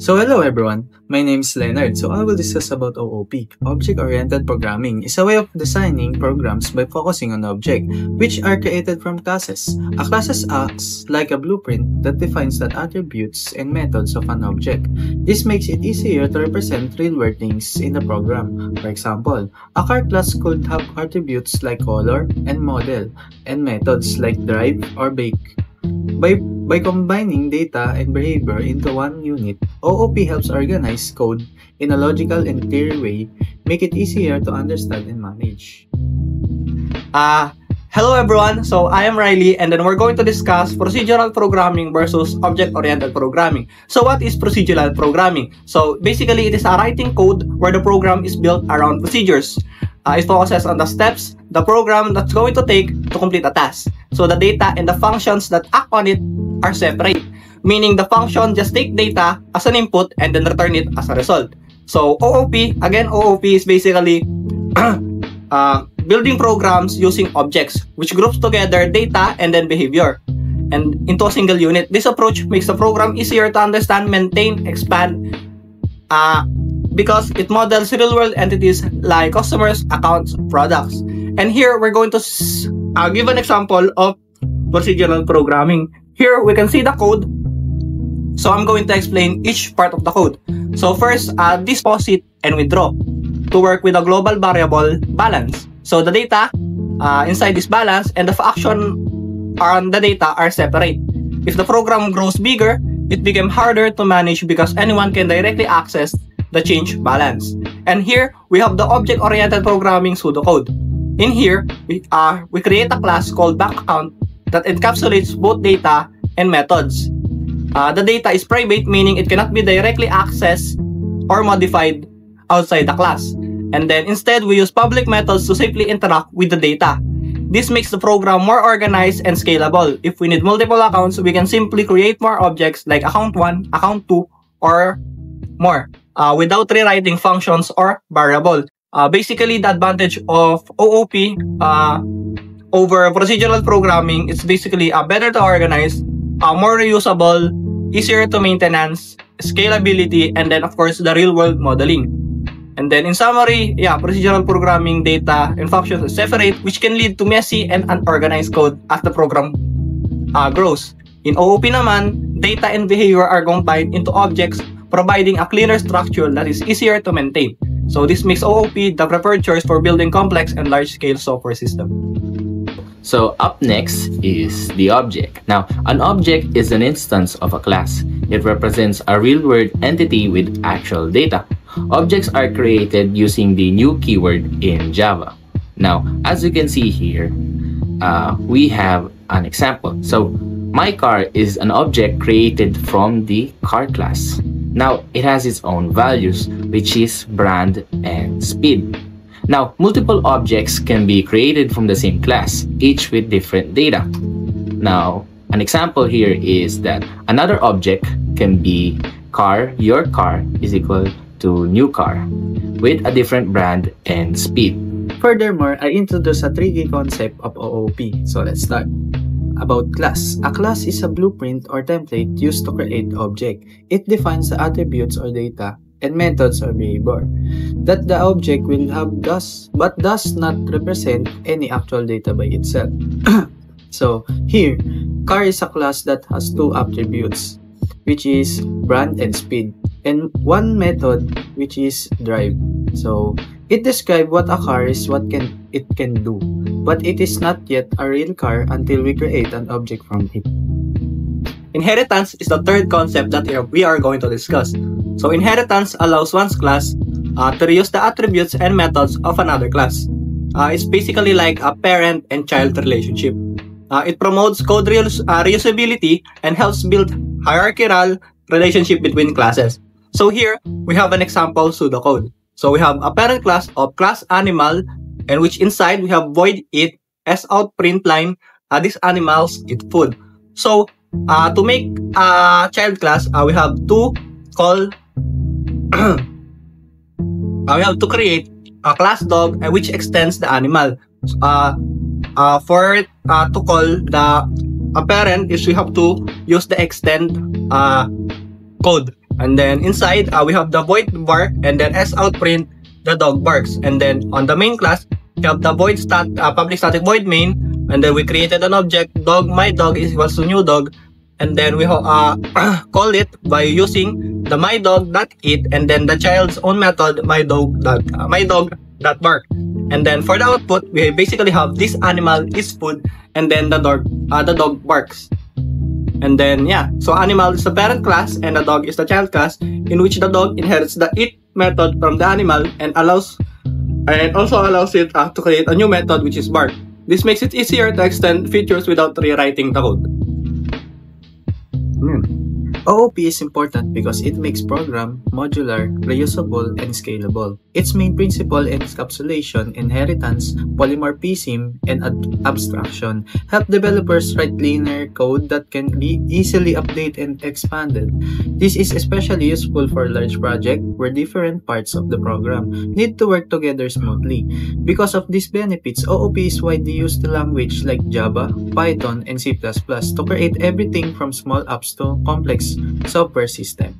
So hello everyone, my name is Leonard. So I will discuss about OOP. Object-Oriented Programming is a way of designing programs by focusing on objects, which are created from classes. A class acts like a blueprint that defines the attributes and methods of an object. This makes it easier to represent real-world things in the program. For example, a car class could have attributes like color and model, and methods like drive or bake. By combining data and behavior into one unit, OOP helps organize code in a logical and clear way, make it easier to understand and manage. Hello everyone, so I am Riley and then we're going to discuss procedural programming versus object-oriented programming. So what is procedural programming? So basically it is a writing code where the program is built around procedures. It focuses on the steps the program that's going to take to complete a task. So the data and the functions that act on it are separate, meaning the function just take data as an input and then return it as a result. So OOP is basically building programs using objects, which groups together data and then behavior and into a single unit. This approach makes the program easier to understand, maintain, expand, because it models real-world entities like customers, accounts, products. And here we're going to give an example of procedural programming. Here we can see the code. So I'm going to explain each part of the code. So first, deposit and withdraw to work with a global variable balance. So the data inside this balance and the action on the data are separate. If the program grows bigger, it becomes harder to manage because anyone can directly access the change balance. And here we have the object-oriented programming pseudocode. In here, we create a class called bank account that encapsulates both data and methods. The data is private, meaning it cannot be directly accessed or modified outside the class. And then instead, we use public methods to safely interact with the data. This makes the program more organized and scalable. If we need multiple accounts, we can simply create more objects like account 1, account 2, or more without rewriting functions or variable. Basically, the advantage of OOP over procedural programming is basically better to organize, more reusable, easier to maintenance, scalability, and then of course the real-world modeling. And then in summary, procedural programming data and functions are separate, which can lead to messy and unorganized code as the program grows. In OOP naman, data and behavior are combined into objects, providing a cleaner structure that is easier to maintain. So this makes OOP the preferred choice for building complex and large-scale software systems. So up next is the object. Now, an object is an instance of a class. It represents a real-world entity with actual data. Objects are created using the new keyword in Java. Now, as you can see here, we have an example. So, my car is an object created from the car class. Now, it has its own values, which is brand and speed. Now, multiple objects can be created from the same class, each with different data. Now, an example here is that another object can be car, your car is equal to new car, with a different brand and speed. Furthermore, I introduce a tricky concept of OOP. So let's start. About class. A class is a blueprint or template used to create object. It defines the attributes or data and methods or behavior that the object will have but does not represent any actual data by itself. So here, car is a class that has two attributes, which is brand and speed, and one method, which is drive. So it describes what a car is, what it can do, but it is not yet a real car until we create an object from it. Inheritance is the third concept that we are going to discuss. So inheritance allows one's class to reuse the attributes and methods of another class. It's basically like a parent and child relationship. It promotes code reusability and helps build hierarchical relationship between classes. So here, we have an example pseudocode. So we have a parent class of class animal, and which inside we have void eat, s out print line, these animals eat food. So to make a child class, we have to call we have to create a class dog which extends the animal. For to call the parent is we have to use the extend code. And then inside, we have the void bark, and then s outprint, the dog barks. And then on the main class, we have the public static void main, and then we created an object, dog my dog is equals to new dog, and then we call it by using the my dog.eat, and then the child's own method, my dog.bark. And then for the output, we basically have this animal is food, and then the dog barks. And then so animal is the parent class and the dog is the child class, in which the dog inherits the eat method from the animal and also allows it to create a new method, which is bark. This makes it easier to extend features without rewriting the code. OOP is important because it makes program modular, reusable, and scalable. Its main principle encapsulation, inheritance, polymorphism, and abstraction help developers write linear code that can be easily updated and expanded. This is especially useful for large projects where different parts of the program need to work together smoothly. Because of these benefits, OOP is widely used in languages like Java, Python, and C++ to create everything from small apps to complex software system.